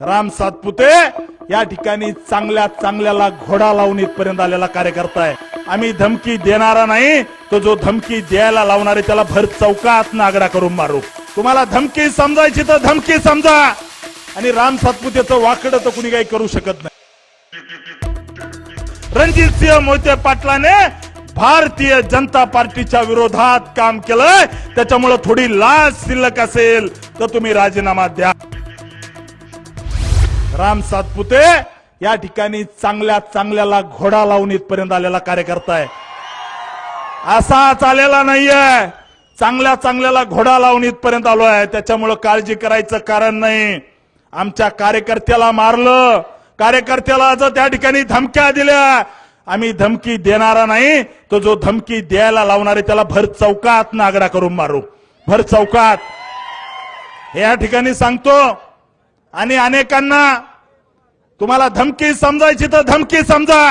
राम सातपुते या ठिकाणी चांगल्या चांगल्याला घोडा लावून इथपर्यंत आलेला कार्यकर्ता आहे। आम्ही धमकी देणारा नाही, तो जो धमकी द्यायला लावणारे त्याला भर चौकात नागडा करून मारू। तुम्हाला धमकी समजायची तर धमकी समजा, आणि राम सातपुतेचं वाकडं तर कुणी काही करू शकत नाही। रणजितसिंह मोहिते पाटलाने भारतीय जनता पार्टीच्या विरोधात काम केलंय, त्याच्यामुळे थोडी लाज शिल्लक असेल तर तुम्ही राजीनामा द्या। राम सातपुते या ठिकाणी चांगल्या चांगल्याला घोडा लावून इथपर्यंत आलेला कार्यकर्ता आहे। असा चालेला नाहीये, चांगल्या चांगल्याला घोडा लावून इथपर्यंत आलोय, त्याच्यामुळे काळजी करायचं कारण नाही। आमच्या कार्यकर्त्याला मारलं, कार्यकर्त्याला जर त्या ठिकाणी धमक्या दिल्या, आम्ही धमकी देणारा नाही, तो जो धमकी द्यायला लावणारे त्याला भर चौकात नागडा करून मारू, भर चौकात। हे या ठिकाणी सांगतो, आणि अनेकांना तुम्हाला धमकी समजायची तर धमकी समजा,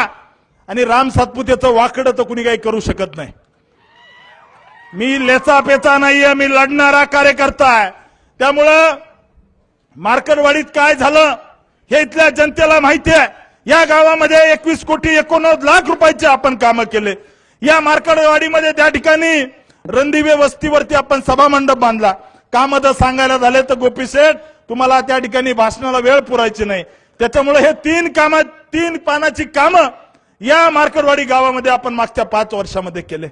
आणि राम सातपुतेचं वाकडं तर कुणी काही करू शकत नाही। मी लेचा पेचा नाहीये, मी लढणारा कार्यकर्ता आहे। त्यामुळं मार्कडवाडीत काय झालं हे इथल्या जनतेला माहिती आहे। या गावामध्ये 21 कोटी 89 लाख रुपयाचे आपण कामं केले। या मार्कडवाडीमध्ये त्या ठिकाणी रणदिवे वस्तीवरती आपण सभा मंडप बांधला। काम जर सांगायला झाले तर गोपी शेठ तुम्हाला त्या ठिकाणी भाषणाला वेळ पुरायची नाही, त्याच्यामुळे हे 3 पानाची कामं या मार्कडवाडी गावामध्ये आपण मागच्या 5 वर्षामध्ये केले।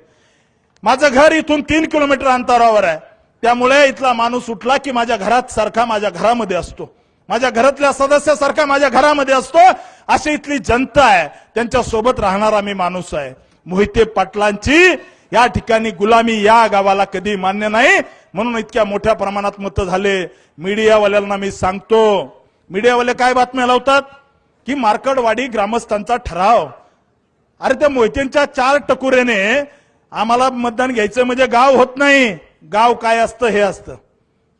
माझं घर इथून 3 किलोमीटर अंतरावर आहे, त्यामुळे इथला माणूस उठला की माझ्या घरात सारखा माझ्या घरामध्ये असतो, माझ्या घरातल्या सदस्यासारखा माझ्या घरामध्ये असतो। अशी इथली जनता आहे, त्यांच्या सोबत राहणारा मी माणूस आहे। मोहिते पाटलांची या ठिकाणी गुलामी या गावाला कधी मान्य नाही, म्हणून इतक्या मोठ्या प्रमाणात मतं झाले। मीडियावाल्यांना मी सांगतो, मीडियावाले काय बातम्या लावतात की मार्कडवाडी ग्रामस्थांचा ठराव। अरे त्या मोहितेंच्या 4 टकुरेने आम्हाला मतदान घ्यायचं म्हणजे गाव होत नाही। गाव काय असतं हे असतं,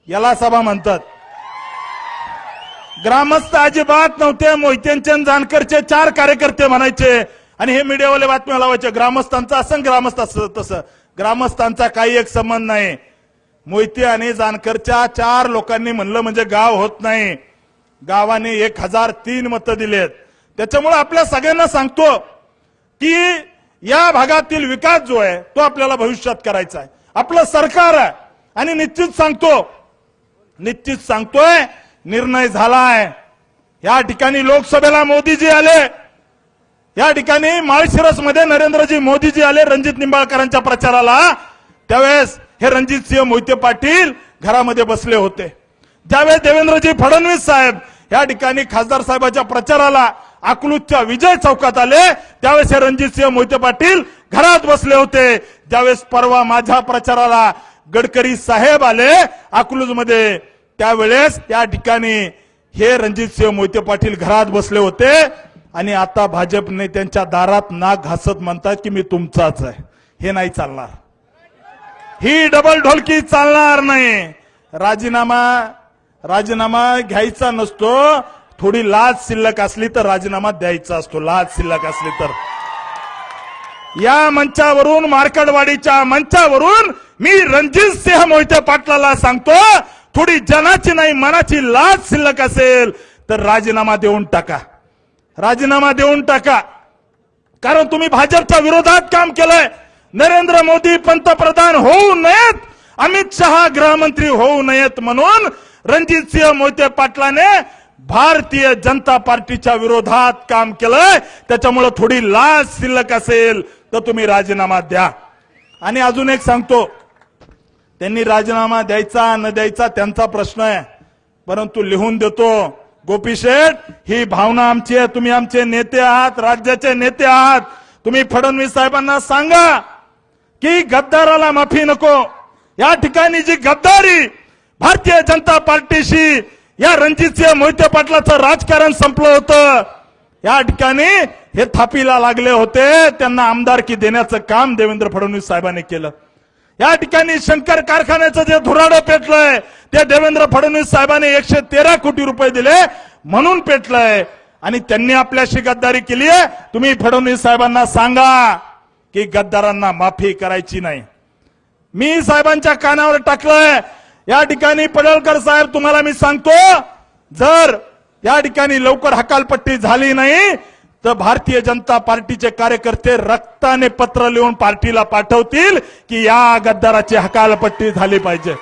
याला सभा म्हणतात। ग्रामस्थ अजिबात नव्हते, मोहितेंचे जानकरचे 4 कार्यकर्ते म्हणायचे, आणि हे मीडियावाले बातम्या लावायचे ग्रामस्थांचा असं ग्रामस्थ असं तसं। ग्रामस्थांचा काही एक संबंध नाही। मोहिते आणि जानकरच्या 4 लोकांनी म्हणलं म्हणजे गाव होत नाही। गावाने 1003 मतं दिलेत। त्याच्यामुळे आपल्या सगळ्यांना सांगतो की या भागातील विकास जो आहे तो आपल्याला भविष्यात करायचा आहे, आपलं सरकार आहे। आणि निश्चित सांगतोय निर्णय झालाय। या ठिकाणी लोकसभेला मोदीजी आले, या ठिकाणी माळशिरस मध्ये नरेंद्रजी मोदीजी आले रणजित निंबाळकरांच्या प्रचाराला। त्यावेळेस हे रणजितसिंह मोहिते पाटील घरामध्ये बसले होते। ज्यावेळेस देवेंद्रजी फडणवीस साहेब या ठिकाणी खासदार साहेबांच्या प्रचाराला अकलूजच्या विजय चौकात आले, त्यावेळेस हे रणजितसिंह मोहिते पाटील घरात बसले होते। ज्यावेळेस परवा माझ्या प्रचाराला गडकरी साहेब आले अकलूज मध्ये, त्यावेळेस या ठिकाणी हे रणजितसिंह मोहिते पाटील घरात बसले होते। आणि आता भाजप नेत्यांच्या दारात नाक घासत म्हणतात की मी तुमचाच आहे। हे नाही चालणार, ही डबल ढोलकी चालणार नाही। राजीनामा घ्यायचा नसतो, थोडी लाज शिल्लक असली तर राजीनामा द्यायचा असतो। लाज शिल्लक असली तर या मंचावरून, मार्कडवाडीच्या मंचावरून मी रणजितसिंह मोहिते पाटलाला सांगतो, थोडी जनाची नाही मनाची लाज शिल्लक असेल तर राजीनामा देऊन टाका, राजीनामा देऊन टाका। कारण तुम्ही भाजपच्या विरोधात काम केलंय। नरेंद्र मोदी पंतप्रधान होऊ नयेत, अमित शहा गृहमंत्री होऊ नयेत, म्हणून रणजितसिंह मोहिते पाटलाने भारतीय जनता पार्टीच्या विरोधात काम केलंय, त्याच्यामुळे थोडी लाज शिल्लक असेल तर तुम्ही राजीनामा द्या। आणि अजून एक सांगतो, त्यांनी राजीनामा द्यायचा न द्यायचा त्यांचा प्रश्न आहे, परंतु लिहून देतो गोपी शेठ, ही भावना आमची आहे। तुम्ही आमचे नेते आहात, राज्याचे नेते आहात। तुम्ही फडणवीस साहेबांना सांगा की गद्दाराला माफी नको। या ठिकाणी जी गद्दारी भारतीय जनता पार्टीशी या रणजितसिंह मोहिते पाटलाचं राजकारण संपलं होतं, या ठिकाणी हे थापीला लागले होते, त्यांना आमदारकी देण्याचं काम देवेंद्र फडणवीस साहेबांनी केलं। या ठिकाणी शंकर कारखान्याचं जे धुराडं पेटलंय ते देवेंद्र फडणवीस साहेबांनी 113 कोटी रुपये दिले म्हणून पेटलंय, आणि त्यांनी आपल्याशी गद्दारी केली आहे। तुम्ही फडणवीस साहेबांना सांगा की गद्दारांना माफी करायची नाही। मी साहेबांच्या कानावर टाकलंय, या ठिकाणी पडळकर साहेब तुम्हाला मी सांगतो, जर या ठिकाणी लवकर हकालपट्टी झाली नाही तर भारतीय जनता पार्टीचे कार्यकर्ते रक्ताने पत्र लिहून पार्टीला पाठवतील की या गद्दाराची हकालपट्टी झाली पाहिजे.